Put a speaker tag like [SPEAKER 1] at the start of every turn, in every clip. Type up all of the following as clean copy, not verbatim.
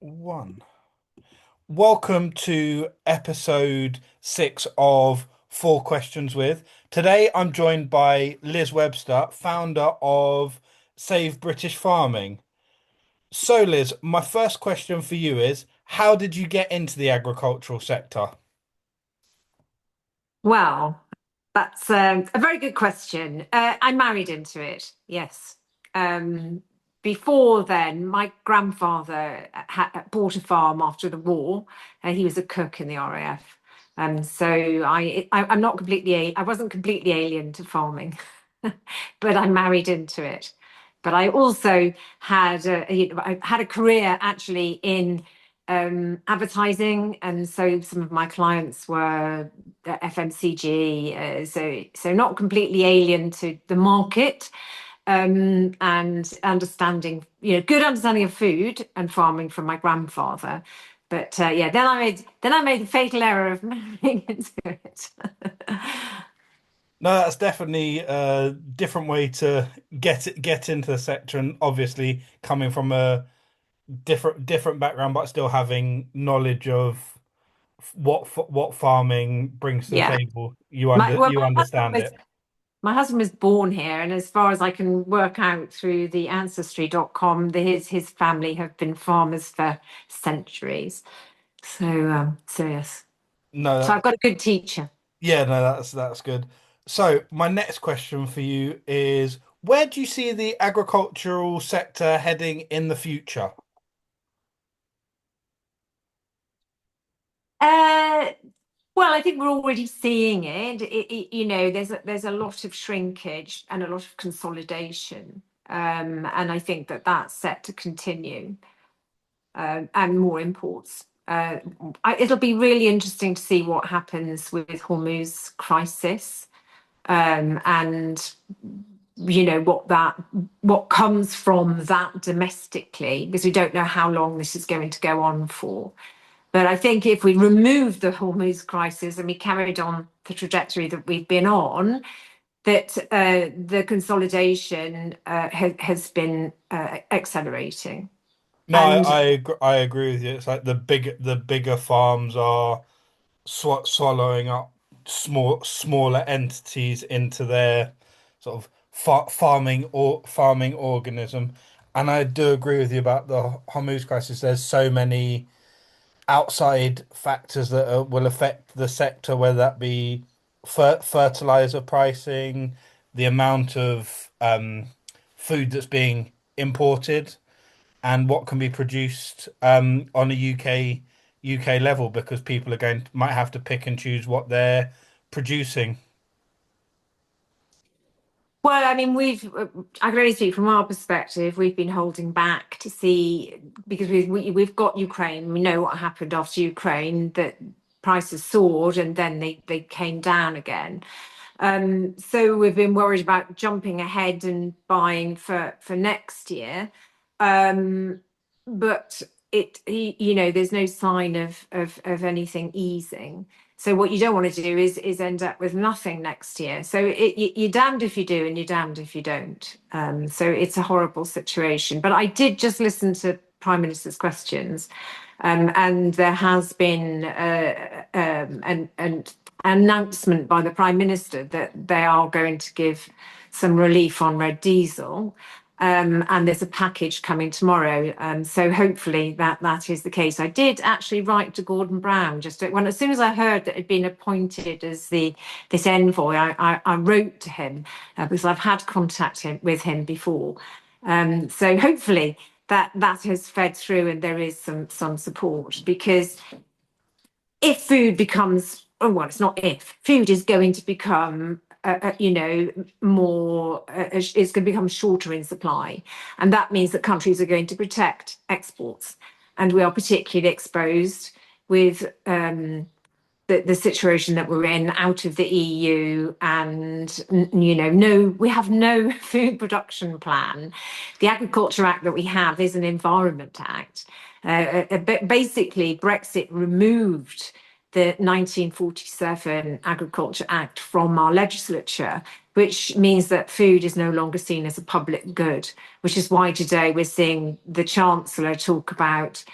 [SPEAKER 1] One. Welcome to episode 6 of Four Questions with. Today I'm joined by Liz Webster, founder of Save British Farming. So, Liz, my first question for you is, how did you get into the agricultural sector?
[SPEAKER 2] Well, that's a very good question. I married into it, yes. Um, Before then, my grandfather bought a farm after the war. He was a cook in the RAF. So I'm not I wasn't completely alien to farming, but I married into it. But I also I had a career actually in advertising, and so some of my clients were the FMCG, so not completely alien to the market, and understanding, good understanding of food and farming from my grandfather. But yeah, then I made the fatal error of marrying into it.
[SPEAKER 1] No, that's definitely a different way to get into the sector, and obviously coming from a different background, but still having knowledge of what farming brings to the
[SPEAKER 2] Yeah,
[SPEAKER 1] table.
[SPEAKER 2] my well,
[SPEAKER 1] You understand it.
[SPEAKER 2] my husband was born here, and as far as I can work out through the ancestry.com, his family have been farmers for centuries. So yes.
[SPEAKER 1] No,
[SPEAKER 2] So I've got a good teacher.
[SPEAKER 1] yeah, no, that's good. So my next question for you is, where do you see the agricultural sector heading in the future?
[SPEAKER 2] Uh, well, I think we're already seeing it. There's a lot of shrinkage and a lot of consolidation, and I think that that's set to continue, and more imports. It'll be really interesting to see what happens with Hormuz crisis, and what comes from that domestically, because we don't know how long this is going to go on for. But I think if we remove the Hormuz crisis and we carried on the trajectory that we've been on, that the consolidation has been accelerating.
[SPEAKER 1] No,
[SPEAKER 2] And
[SPEAKER 1] I agree with you. It's like the bigger farms are swallowing up smaller entities into their sort of farming organism. And I do agree with you about the Hormuz crisis. There's so many outside factors that will affect the sector, whether that be fertilizer pricing, the amount of food that's being imported, and what can be produced on a UK level, because people are might have to pick and choose what they're producing.
[SPEAKER 2] well, I mean, I can only speak from our perspective. We've been holding back to see, because we've got Ukraine. We know what happened after Ukraine, that prices soared and then they came down again. So we've been worried about jumping ahead and buying for next year. Um, but there's no sign of anything easing. So what you don't want to do is end up with nothing next year. So you're damned if you do and you're damned if you don't. So it's a horrible situation. But I did just listen to Prime Minister's questions, and there has been an announcement by the Prime Minister that they are going to give some relief on red diesel. And there's a package coming tomorrow. So hopefully that is the case. I did actually write to Gordon Brown as soon as I heard that he'd been appointed as this envoy. I wrote to him, because I've had with him before. So hopefully that has fed through and there is some support, because if food becomes, oh, well, it's not if, food is going to become, it's going to become shorter in supply. And that means that countries are going to protect exports. And we are particularly exposed with the situation that we're in out of the EU, and no, we have no food production plan. The Agriculture Act that we have is an Environment Act. Basically, Brexit removed the 1947 Agriculture Act from our legislature, which means that food is no longer seen as a public good, which is why today we're seeing the Chancellor talk about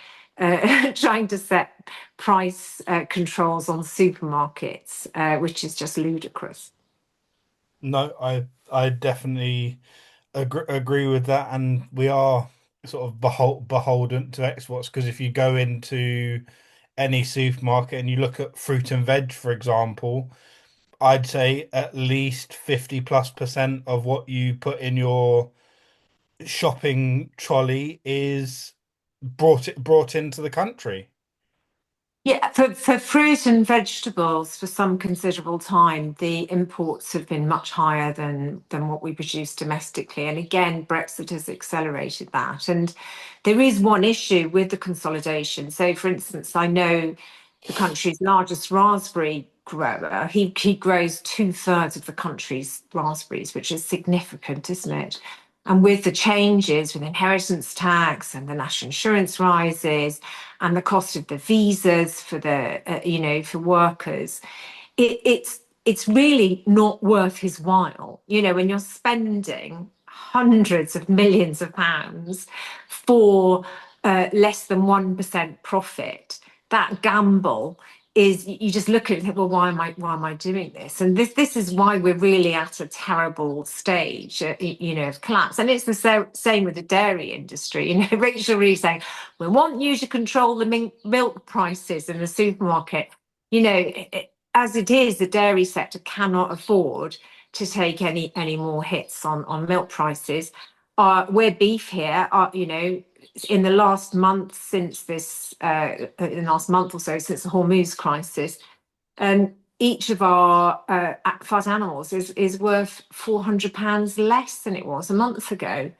[SPEAKER 2] trying to set price controls on supermarkets, which is just ludicrous.
[SPEAKER 1] No, I definitely agree with that, and we are sort of beholden to exports because if you go into any supermarket and you look at fruit and veg, for example, I'd say at least 50+% of what you put in your shopping trolley is brought into the country.
[SPEAKER 2] Yeah, for fruit and vegetables, for some considerable time, the imports have been much higher than what we produce domestically. And again, Brexit has accelerated that. And there is one issue with the consolidation. So, for instance, I know the country's largest raspberry grower, he grows two-thirds of the country's raspberries, which is significant, isn't it? And with the changes with inheritance tax and the national insurance rises, and the cost of the visas for the for workers, it's really not worth his while. When you're spending hundreds of millions of pounds for less than 1% profit, that gamble is, you just look at it and think, well, why am I doing this? And this is why we're really at a terrible stage, of collapse. And it's the same with the dairy industry. Rachel really saying, we want you to control the milk prices in the supermarket. As it is, the dairy sector cannot afford to take any more hits on milk prices. We're beef here. In the last month since this, in the last month or so since the Hormuz crisis, each of our fat animals is worth £400 less than it was a month ago.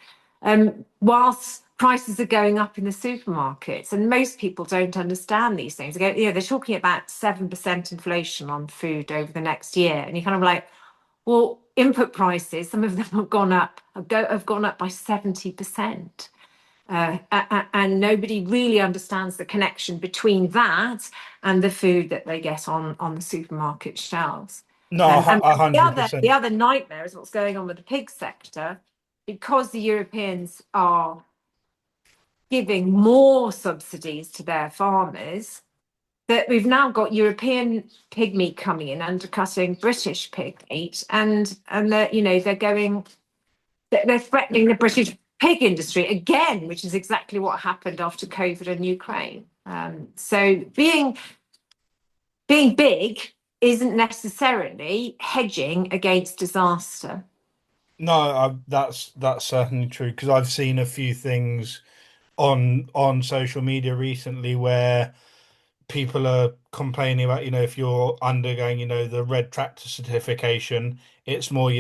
[SPEAKER 2] Whilst prices are going up in the supermarkets, and most people don't understand these things. They're talking about 7% inflation on food over the next year, and you're kind of like, well, input prices, some of them have gone up by 70%. And nobody really understands the connection between that and the food that they get on the supermarket shelves.
[SPEAKER 1] No,
[SPEAKER 2] And
[SPEAKER 1] a
[SPEAKER 2] the
[SPEAKER 1] hundred
[SPEAKER 2] other the
[SPEAKER 1] percent.
[SPEAKER 2] other nightmare is what's going on with the pig sector, because the Europeans are giving more subsidies to their farmers. That we've now got European pig meat coming in, undercutting British pig meat, and they're threatening the British pig industry again, which is exactly what happened after COVID and Ukraine. So being big isn't necessarily hedging against disaster.
[SPEAKER 1] No, that's certainly true because I've seen a few things on social media recently where people are complaining about, if you're undergoing, the red tractor certification, it's more,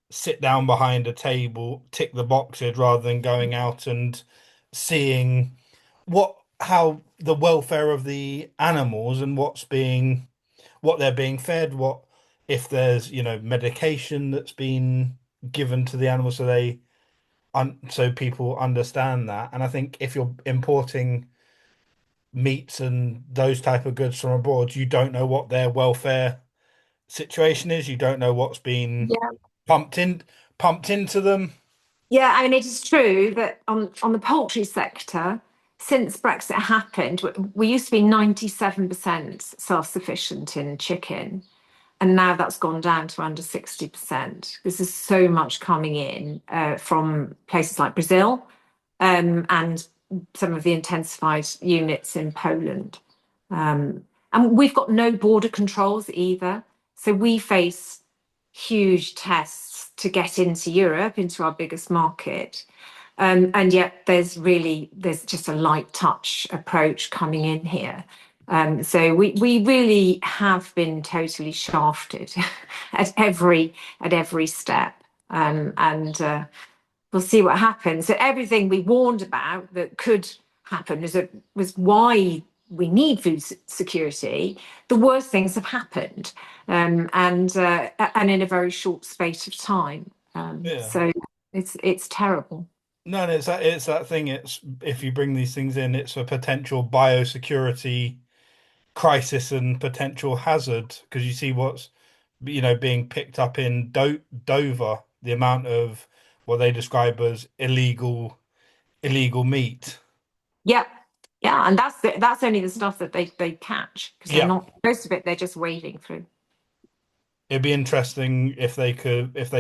[SPEAKER 1] sit down behind a table, tick the boxes rather than going out and seeing how the welfare of the animals and what they're being fed, what if there's, medication that's been given to the animals so so people understand that. And I think if you're importing meats and those type of goods from abroad, you don't know what their welfare situation is. You don't know what's been
[SPEAKER 2] Yeah.
[SPEAKER 1] pumped in pumped into them.
[SPEAKER 2] Yeah, I mean, it is true that on the poultry sector, since Brexit happened, we used to be 97% self-sufficient in chicken. And now that's gone down to under 60%. This is so much coming in from places like Brazil, and some of the intensified units in Poland. And we've got no border controls either. So we face huge tests to get into Europe, into our biggest market. And yet there's just a light touch approach coming in here. So we really have been totally shafted at every step. And we'll see what happens. So everything we warned about that could happen was why we need food security. The worst things have happened, and in a very short space of time.
[SPEAKER 1] Yeah.
[SPEAKER 2] So it's terrible.
[SPEAKER 1] No, no, it's that thing. It's if you bring these things in, it's a potential biosecurity crisis and potential hazard because you see what's being picked up in Dover, the amount of what they describe as illegal meat.
[SPEAKER 2] Yeah, Yeah, and that's only the stuff that they catch because they're
[SPEAKER 1] Yeah.
[SPEAKER 2] not most of it they're just wading through.
[SPEAKER 1] It'd be interesting if they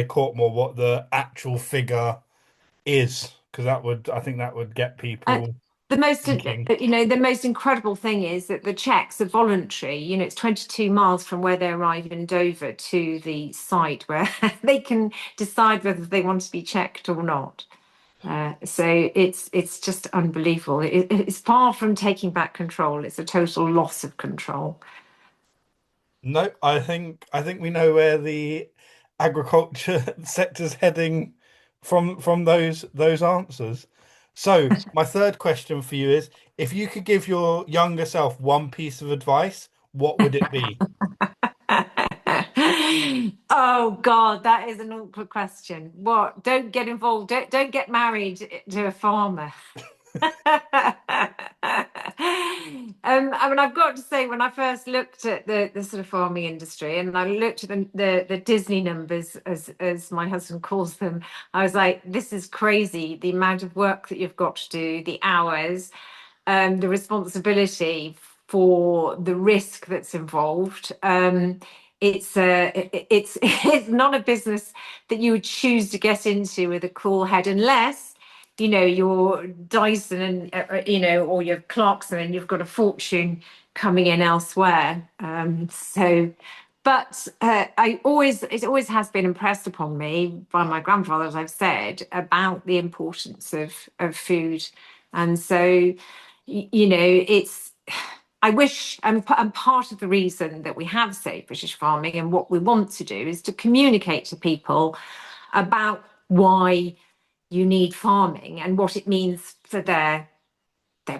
[SPEAKER 1] caught more what the actual figure is, because I think that would get
[SPEAKER 2] And
[SPEAKER 1] people
[SPEAKER 2] the most,
[SPEAKER 1] thinking.
[SPEAKER 2] the most incredible thing is that the checks are voluntary. It's 22 miles from where they arrive in Dover to the site where they can decide whether they want to be checked or not. So it's just unbelievable. It's far from taking back control. It's a total loss of control.
[SPEAKER 1] No, I think we know where the agriculture sector's heading from those answers. So, my third question for you is, if you could give your younger self one piece of advice, what would it be?
[SPEAKER 2] Oh God, that is an awkward question. What? Don't get involved. Don't get married to a farmer. I mean, I've got to say, when I first looked at the sort of farming industry, and I looked at the Disney numbers, as my husband calls them, I was like, this is crazy. The amount of work that you've got to do, the hours, the responsibility for the risk that's involved. It's not a business that you would choose to get into with a cool head, unless you're Dyson and or you're Clarkson and you've got a fortune coming in elsewhere. But it always has been impressed upon me by my grandfather, as I've said, about the importance of food. And so, it's, I wish, and part of the reason that we have Safe British Farming and what we want to do is to communicate to people about why you need farming and what it means for their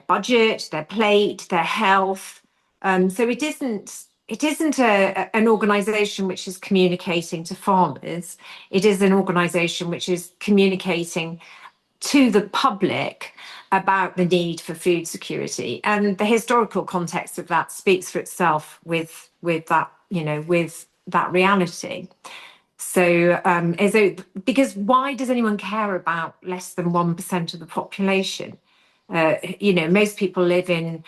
[SPEAKER 2] budget, their plate, their health. So it isn't an organisation which is communicating to farmers. It is an organisation which is communicating to the public about the need for food security, and the historical context of that speaks for itself with that with that reality. So, because why does anyone care about less than 1% of the population? Most people live in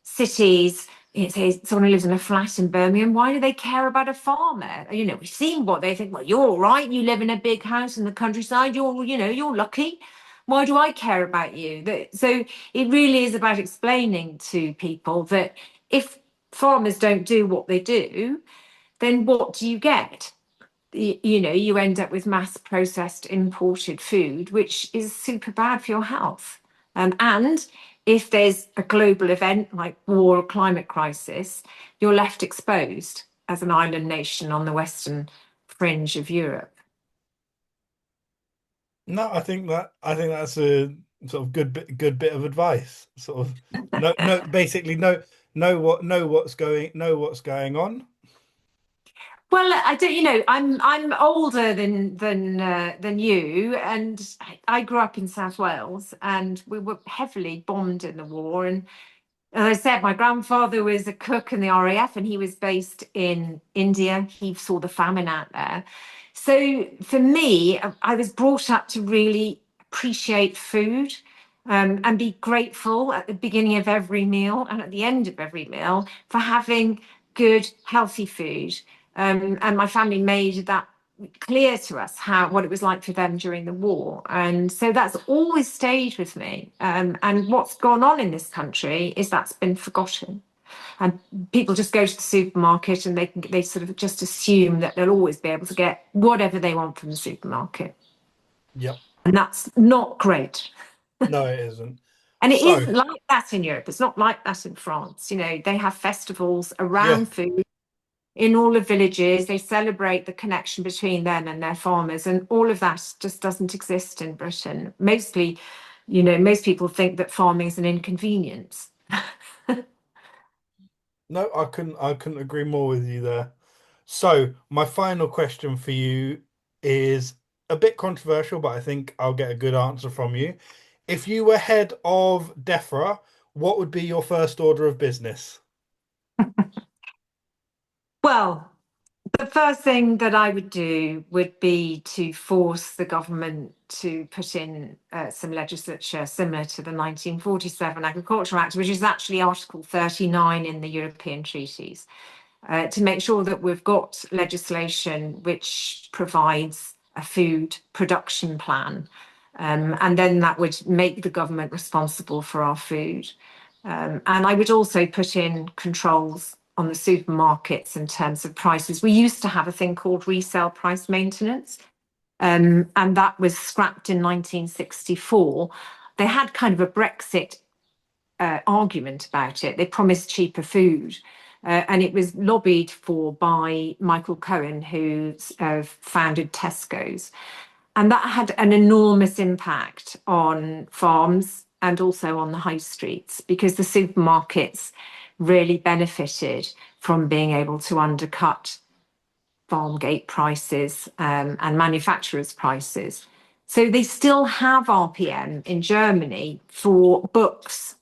[SPEAKER 2] cities. Say someone who lives in a flat in Birmingham, why do they care about a farmer? We've seen what they think. Well, you're all right. You live in a big house in the countryside. You're lucky. Why do I care about you? So it really is about explaining to people that if farmers don't do what they do, then what do you get? You end up with mass processed imported food, which is super bad for your health. And if there's a global event like war or climate crisis, you're left exposed as an island nation on the western fringe of Europe.
[SPEAKER 1] No, I think that's a sort of good bit of advice. Sort of no basically know what's going on.
[SPEAKER 2] Well, I don't. I'm older than you, and I grew up in South Wales, and we were heavily bombed in the war. And as I said, my grandfather was a cook in the RAF and he was based in India. He saw the famine out there. So for me, I was brought up to really appreciate food, and be grateful at the beginning of every meal and at the end of every meal for having good, healthy food. And my family made that clear to us what it was like for them during the war, and so that's always stayed with me. And what's gone on in this country is that's been forgotten, and people just go to the supermarket and they sort of just assume that they'll always be able to get whatever they want from the supermarket,
[SPEAKER 1] Yep.
[SPEAKER 2] and that's not great.
[SPEAKER 1] No, it isn't.
[SPEAKER 2] And it
[SPEAKER 1] So,
[SPEAKER 2] isn't like that in Europe. It's not like that in France. They have festivals
[SPEAKER 1] yeah.
[SPEAKER 2] around food in all the villages. They celebrate the connection between them and their farmers, and all of that just doesn't exist in Britain. Mostly, most people think that farming is an inconvenience.
[SPEAKER 1] No, I couldn't agree more with you there. So, my final question for you is a bit controversial, but I think I'll get a good answer from you. If you were head of DEFRA, what would be your first order of business?
[SPEAKER 2] Well, The first thing that I would do would be to force the government to put in some legislature similar to the 1947 Agriculture Act, which is actually Article 39 in the European treaties, to make sure that we've got legislation which provides a food production plan. And then that would make the government responsible for our food. And I would also put in controls on the supermarkets in terms of prices. We used to have a thing called resale price maintenance, and that was scrapped in 1964. They had kind of a Brexit argument about it. They promised cheaper food. And it was lobbied for by Michael Cohen, who founded Tesco's. And that had an enormous impact on farms and also on the high streets because the supermarkets really benefited from being able to undercut farm gate prices and manufacturers' prices. So they still have RPM in Germany for books.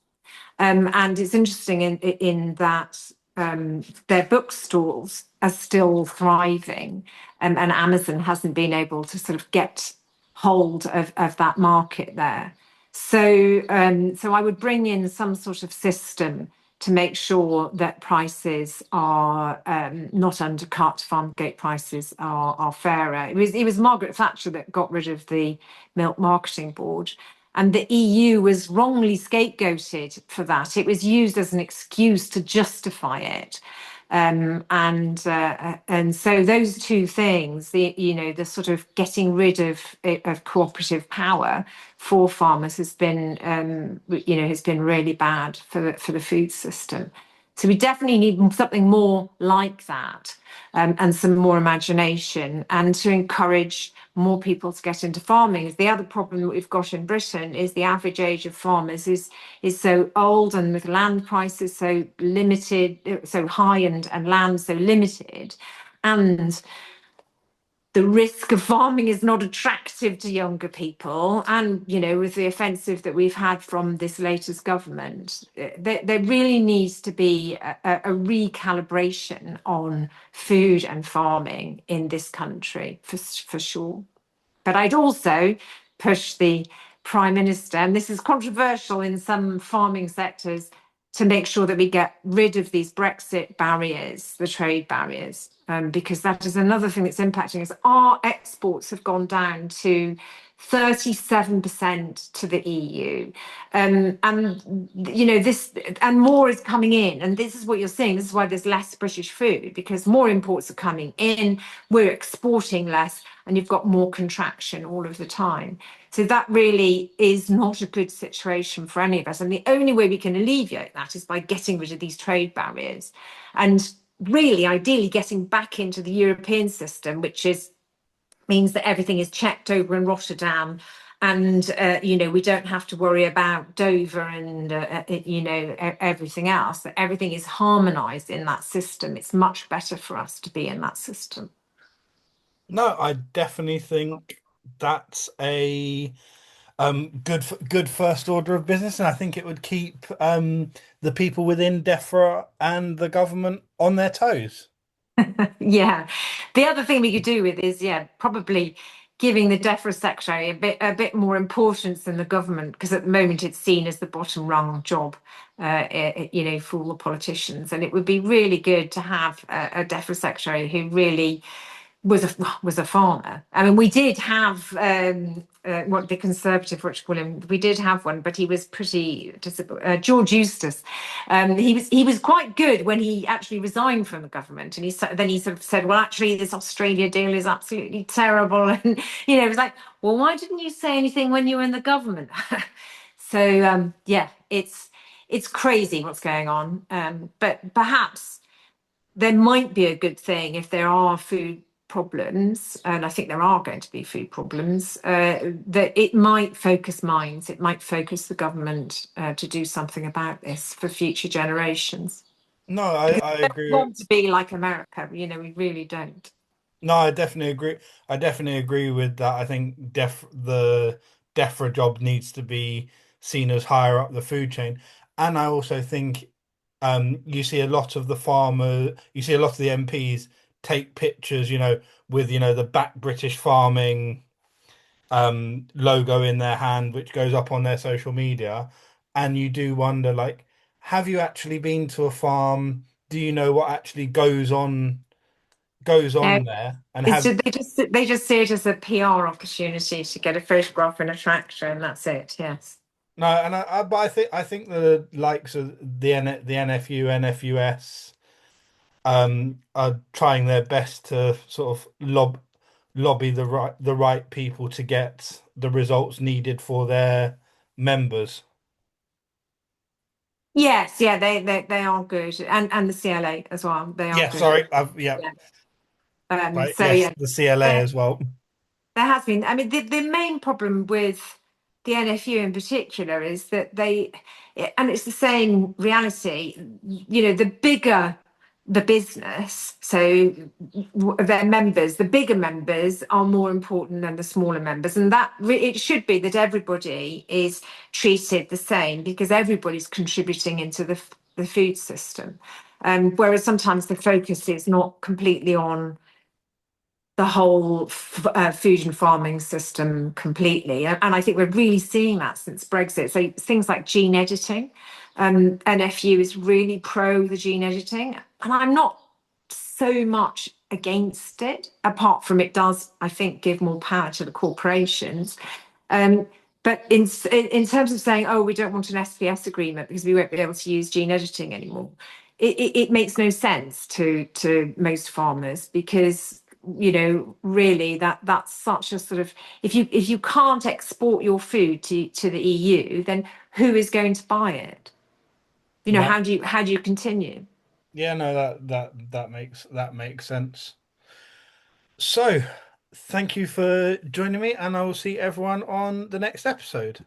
[SPEAKER 2] And it's interesting in that their bookstores are still thriving, and Amazon hasn't been able to sort of get hold of that market there. So I would bring in some sort of system to make sure that prices are not undercut, farm gate prices are fairer. It was Margaret Thatcher that got rid of the Milk Marketing Board. And the EU was wrongly scapegoated for that. It was used as an excuse to justify it. And so those two things, the sort of getting rid of cooperative power for farmers has been really bad for the food system. So we definitely need something more like that, and some more imagination, and to encourage more people to get into farming. The other problem that we've got in Britain is the average age of farmers is so old, and with land prices so limited, so high, and land so limited, and the risk of farming is not attractive to younger people. And, with the offensive that we've had from this latest government, there really needs to be a recalibration on food and farming in this country, for sure. But I'd also push the Prime Minister, and this is controversial in some farming sectors, to make sure that we get rid of these Brexit barriers, the trade barriers, because that is another thing that's impacting us. Our exports have gone down to 37% to the EU. This and more is coming in. And this is what you're seeing. This is why there's less British food, because more imports are coming in, we're exporting less, and you've got more contraction all of the time. So that really is not a good situation for any of us. And the only way we can alleviate that is by getting rid of these trade barriers and really, ideally, getting back into the European system, which means that everything is checked over in Rotterdam, and we don't have to worry about Dover and everything else. That everything is harmonised in that system. It's much better for us to be in that system.
[SPEAKER 1] No, I definitely think that's a good first order of business, and I think it would keep the people within DEFRA and the government on their toes.
[SPEAKER 2] Yeah. The other thing we could do with is, yeah, probably giving the DEFRA secretary a bit more importance than the government, because at the moment it's seen as the bottom rung job, for all the politicians. And it would be really good to have a DEFRA secretary who really was a farmer. I mean, we did have what the Conservative, what you call him, we did have one, but he was pretty George Eustace. He was quite good when he actually resigned from the government, and then he sort of said, "Well, actually, this Australia deal is absolutely terrible," and it was like, "Well, why didn't you say anything when you were in the government?" So yeah, it's crazy what's going on, but perhaps there might be a good thing if there are food problems, and I think there are going to be food problems, that it might focus minds, it might focus the government to do something about this for future generations.
[SPEAKER 1] No, I
[SPEAKER 2] We
[SPEAKER 1] agree.
[SPEAKER 2] want to be like America, we really don't.
[SPEAKER 1] No, I definitely agree. I definitely agree with that. I think the DEFRA job needs to be seen as higher up the food chain. And I also think you see a lot of the farmer, you see a lot of the MPs take pictures, with the Back British Farming logo in their hand, which goes up on their social media, and you do wonder, like, have you actually been to a farm? Do you know what actually goes on
[SPEAKER 2] No,
[SPEAKER 1] there? And
[SPEAKER 2] it's
[SPEAKER 1] have
[SPEAKER 2] just, they just see it as a PR opportunity to get a photograph in a tractor, and that's it. Yes.
[SPEAKER 1] no, and but I think the likes of the NFU, NFUS, are trying their best to sort of lobby the right people to get the results needed for their members.
[SPEAKER 2] Yes, yeah, they are good, and the CLA as well. They are
[SPEAKER 1] Yeah,
[SPEAKER 2] good.
[SPEAKER 1] sorry, yeah,
[SPEAKER 2] Yeah.
[SPEAKER 1] right,
[SPEAKER 2] So
[SPEAKER 1] yes,
[SPEAKER 2] yeah,
[SPEAKER 1] the CLA
[SPEAKER 2] there,
[SPEAKER 1] as well.
[SPEAKER 2] there has been. I mean, the main problem with the NFU in particular is that and it's the same reality. The bigger the business, so their members, the bigger members are more important than the smaller members, and it should be that everybody is treated the same because everybody's contributing into the food system. Whereas sometimes the focus is not completely on the whole food and farming system completely. And I think we're really seeing that since Brexit. So things like gene editing, NFU is really pro the gene editing. And I'm not so much against it, apart from it does, I think, give more power to the corporations. Um, but in terms of saying, oh, we don't want an SPS agreement because we won't be able to use gene editing anymore, it makes no sense to most farmers because really that's such a sort of if you can't export your food to the EU, then who is going to buy it?
[SPEAKER 1] No,
[SPEAKER 2] How do you continue?
[SPEAKER 1] yeah, no, that makes sense. So, thank you for joining me, and I will see everyone on the next episode.